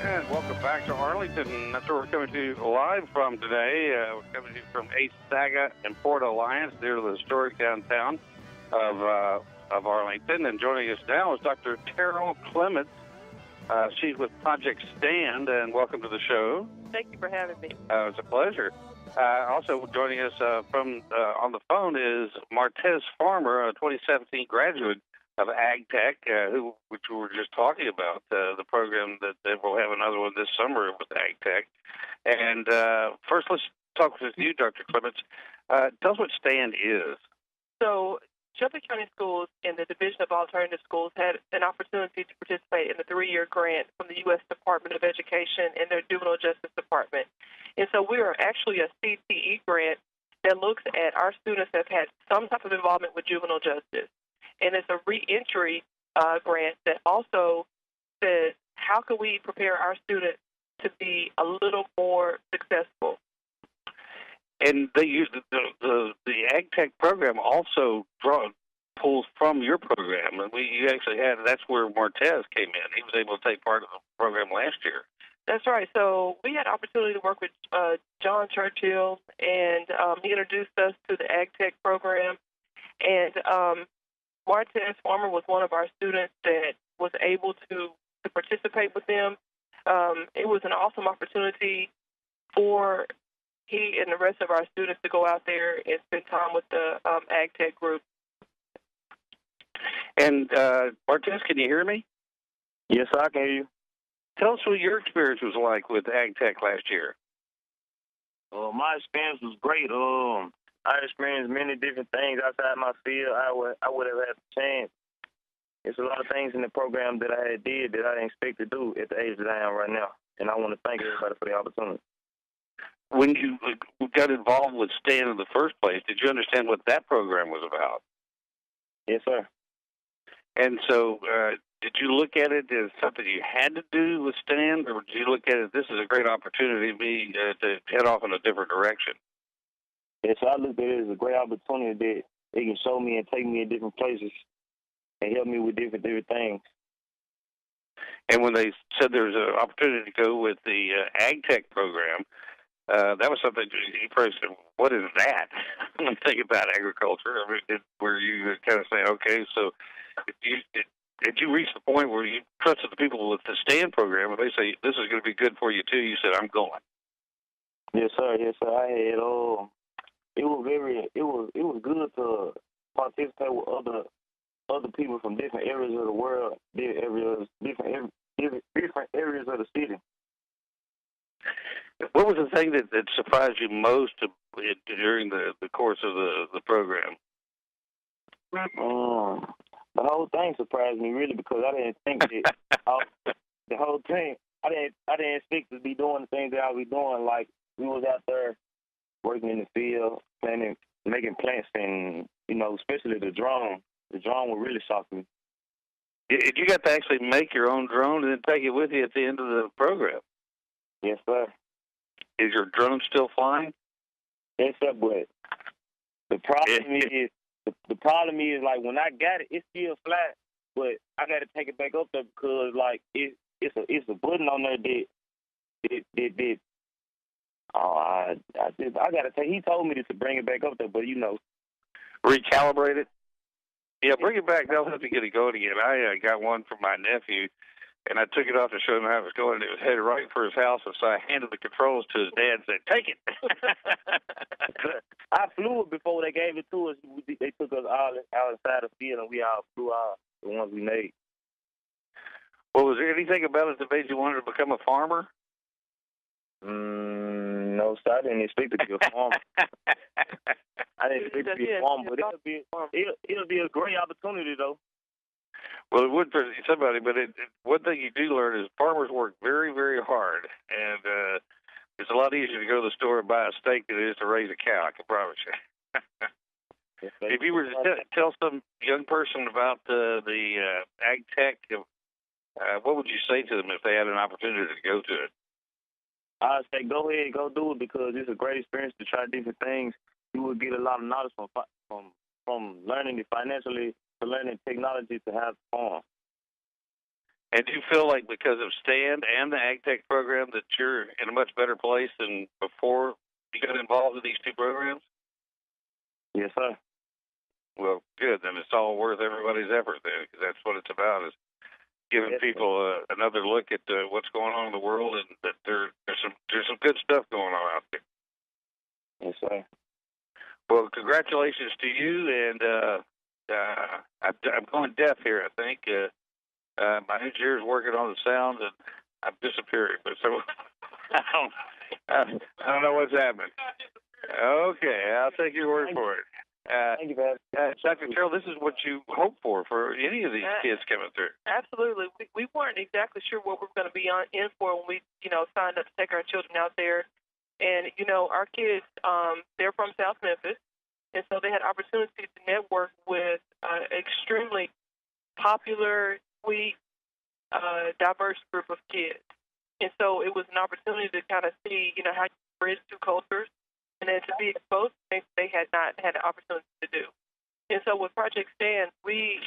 And welcome back to Arlington. That's where we're coming to you live from today. We're coming to you from Ace Saga and Port Alliance, near the historic downtown of Arlington. And joining us now is Dr. Terrell Clemons. She's with Project Stand, and welcome to the show. Thank you for having me. It's a pleasure. Also joining us from on the phone is Clemons Farmer, a 2017 graduate of Ag Tech, which we were just talking about, the program that we'll have another one this summer with Ag Tech. And first, let's talk with you, Dr. Clemons. Tell us what STAND is. So, Shelby County Schools and the Division of Alternative Schools had an opportunity to participate in the 3-year grant from the U.S. Department of Education and their Juvenile Justice Department. And so we are actually a CTE grant that looks at our students that have had some type of involvement with juvenile justice. And it's a reentry grant that also says, how can we prepare our students to be a little more successful? And they use the Ag Tech program also pulls from your program. And you actually that's where Martez came in. He was able to take part of the program last year. That's right. So we had the opportunity to work with John Churchill, and he introduced us to the Ag Tech program. And Clemons Farmer was one of our students that was able to participate with them. It was an awesome opportunity for he and the rest of our students to go out there and spend time with the Ag Tech group. And Martez, can you hear me? Yes, I can hear you. Tell us what your experience was like with Ag Tech last year. My experience was great. I experienced many different things outside my field. I would have had the chance. There's a lot of things in the program that I did that I didn't expect to do at the age that I am right now, and I want to thank everybody for the opportunity. When you got involved with STAND in the first place, did you understand what that program was about? Yes, sir. And so did you look at it as something you had to do with STAND, or did you look at it, this is a great opportunity to head off in a different direction? Yes, so I looked at it as a great opportunity that it can show me and take me in different places and help me with different things. And when they said there was an opportunity to go with the Ag Tech program, that was something you probably said, what is that? When you think about agriculture, I mean, where you kind of say, okay, so did you reach the point where you trusted the people with the STAND program and they say, this is going to be good for you too? You said, I'm going. Yes, sir. Yes, sir. I had it was good to participate with other people from different areas of the world, different areas of the city. What was the thing that surprised you most during the course of the program? The whole thing surprised me really, because I didn't think that the whole thing. I didn't expect to be doing the things that I was doing. Like, we was out there working in the field, making plants, and especially the drone. The drone would really shock me. You got to actually make your own drone and then take it with you at the end of the program. Yes, sir. Is your drone still flying? Yes, sir. But the problem is like when I got it, it's still flat, but I got to take it back up there because like it's a button on there that I got to take. He told me to bring it back up there, but recalibrate it. Yeah, bring it back. They'll have to get it going again. I got one from my nephew, and I took it off to show him how it was going. It was headed right for his house, and so I handed the controls to his dad and said, take it. I flew it before they gave it to us. They took us all outside the field, and we all flew out the ones we made. Well, was there anything about it that made you want to become a farmer? No, sir. I didn't expect to be a farmer. I didn't expect to be a farmer, but it'll be a great opportunity, though. Well, it would for somebody, but one thing you do learn is farmers work very, very hard, and it's a lot easier to go to the store and buy a steak than it is to raise a cow, I can promise you. If you were to tell some young person about the Ag Tech, what would you say to them if they had an opportunity to go to it? I'd say go ahead, go do it, because it's a great experience to try different things. You will get a lot of knowledge from learning it financially to learning technology to have fun. And do you feel like because of STAND and the Ag Tech program that you're in a much better place than before you got involved in these two programs? Yes, sir. Well, good. Then it's all worth everybody's effort then, because that's what it's about, is giving people another look at what's going on in the world, and that there's some good stuff going on out there. Yes, sir. Well, congratulations to you, and I'm going deaf here, I think. My engineer's working on the sound, and I'm disappearing. But so I don't know what's happening. Okay, I'll take your word for it. Thank you, man. Dr. Carroll, this is what you hope for any of these kids coming through. Absolutely. We weren't exactly sure what we were going to be in for when we, signed up to take our children out there. And, our kids, they're from South Memphis, and so they had opportunity to network with extremely popular, sweet, diverse group of kids. And so it was an opportunity to kind of see, how you bridge two cultures, and then to be exposed to things they had not had the opportunity to do. And so with Project STAND, we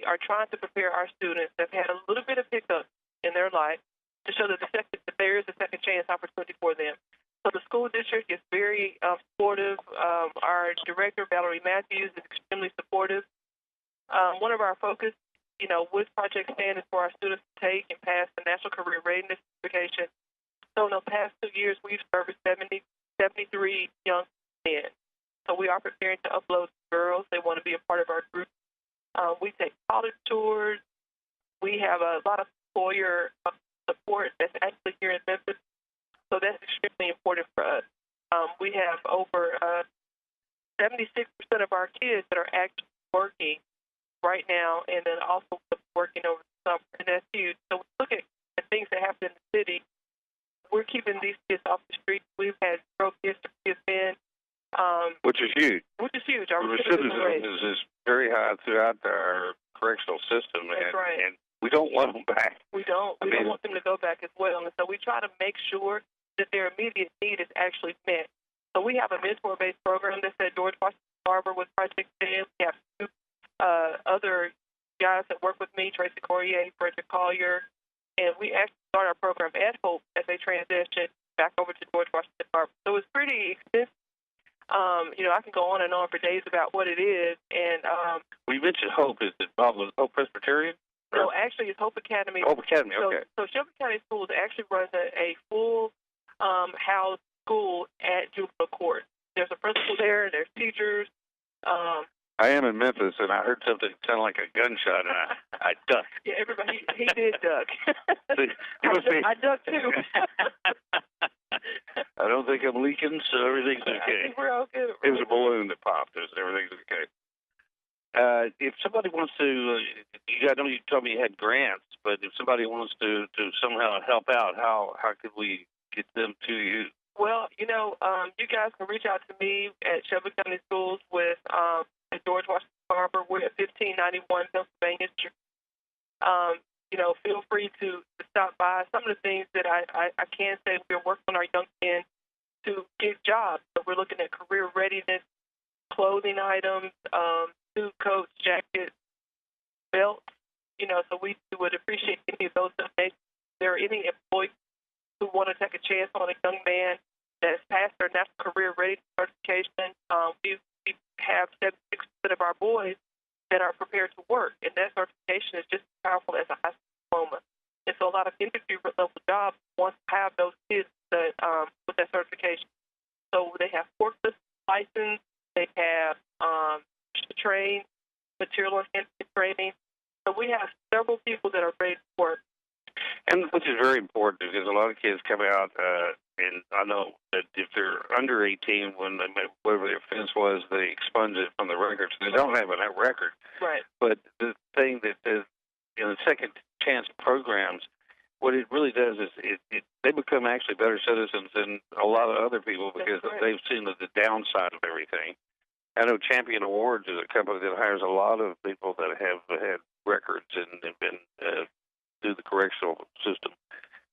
are trying to prepare our students that have had a little bit of hiccup in their life to show that there is a second chance opportunity for them. So the school district is very supportive. Our director, Valerie Matthews, is extremely supportive. One of our focus, with Project STAND is for our students to take and pass the National Career Readiness Certification. So in the past 2 years, we've serviced 73 young men. So we are preparing to upload girls. They want to be a part of our group. We take college tours. We have a lot of employer support that's actually here in Memphis. So that's extremely important for us. We have over 76% of our kids that are actually working right now, and then also working over the summer, and that's huge. So we look at things that happen in the city. We're keeping these kids off the street. We've had broke kids in. Which is huge. Our recidivism is very high throughout our correctional system, and we don't want them back. We don't want them to go back as well. And so we try to make sure that their immediate need is actually met. So we have a mentor-based program that's at George Washington Farmer with Project STAND. We have two other guys that work with me, Tracy Corrier, Frederick Collier, and we actually start our program at Hope as they transition back over to George Washington Farmer. So it's pretty extensive. I can go on and on for days about what it is. And we mentioned Hope. Is it Hope Presbyterian? No, actually, it's Hope Academy. Hope Academy, okay. So Shelby County Schools actually runs a full house school at juvenile court. There's a principal there. There's teachers. I am in Memphis, and I heard something sound like a gunshot, and I ducked. Yeah, everybody, he did duck. I ducked too. I don't think I'm leaking, so everything's okay. I think we're all good. It was a balloon that popped. Everything's okay. If somebody wants to, I know you told me you had grants, but if somebody wants to somehow help out, how could we get them to you? Well, you guys can reach out to me at Shelby County Schools with at George Washington Farmer. We're at 1591 Pennsylvania Street. Feel free to stop by. Some of the things that I can say, we're working on our young men to get jobs. So we're looking at career readiness, clothing items, suit coats, jackets, belts. So we would appreciate any of those donations. If there are any employees who want to take a chance on a young man that has passed their National Career Readiness Certification, we have 76% of our boys that are prepared to work, and that certification is just as powerful as a high school diploma. And so a lot of industry-level jobs want to have those kids that with that certification. So they have forklift license, they have trained material enhancement training. So we have several people that are ready to work. And which is very important, because a lot of kids come out, and I know that if they're under 18, whatever their offense was, they expunge it from the records. They don't have a record. Right. But the thing that the second chance programs, what it really does is they become actually better citizens than a lot of other people, because they've seen the downside of everything. I know Champion Awards is a company that hires a lot of people that have had records and have been through the correctional system.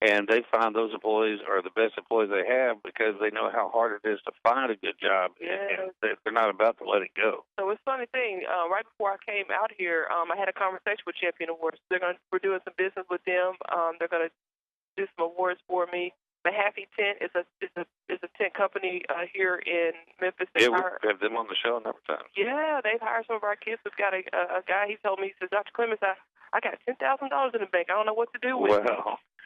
And they find those employees are the best employees they have, because they know how hard it is to find a good job, and they're not about to let it go. So it's a funny thing. Right before I came out here, I had a conversation with Champion Awards. We're doing some business with them. They're going to do some awards for me. Mahaffey Tent is a tent company here in Memphis. Yeah, we have them on the show a number of times. Yeah, they've hired some of our kids. We've got a guy. He told me, he says, Dr. Clemons, I got $10,000 in the bank. I don't know what to do with it.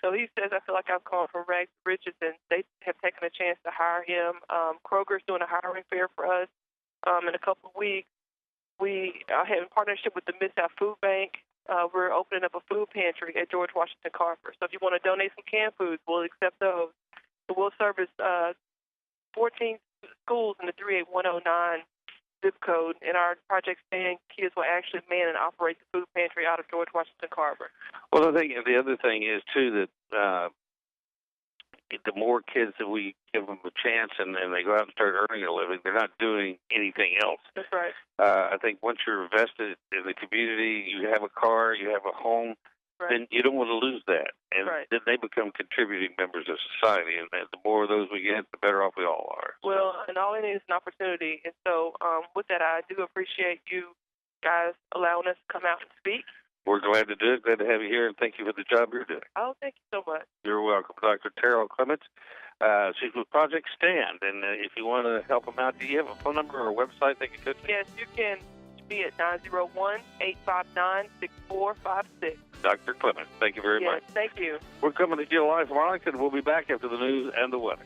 So he says, I feel like I've gone from rags to riches, and they have taken a chance to hire him. Kroger's doing a hiring fair for us in a couple of weeks. We have in partnership with the Mid-South Food Bank. We're opening up a food pantry at George Washington Carver. So if you want to donate some canned foods, we'll accept those. So we'll service 14 schools in the 38109 zip code. In our Project Stand, kids will actually man and operate the food pantry out of George Washington Carver. Well, I think the other thing is, too, that the more kids that we give them a chance and they go out and start earning a living, they're not doing anything else. That's right. I think once you're invested in the community, you have a car, you have a home, then you don't want to lose that. And then they become contributing members of society. And the more of those we get, the better off we all are. Well, and all it is an opportunity. And so with that, I do appreciate you guys allowing us to come out and speak. We're glad to do it. Glad to have you here, and thank you for the job you're doing. Oh, thank you so much. You're welcome. Dr. Terrell Clemons. She's with Project Stand, and if you want to help them out, do you have a phone number or a website they can go to? Yes, you can be at 901-859-6456. Dr. Clemons, thank you very much. Thank you. We're coming to you live from Arlington. We'll be back after the news and the weather.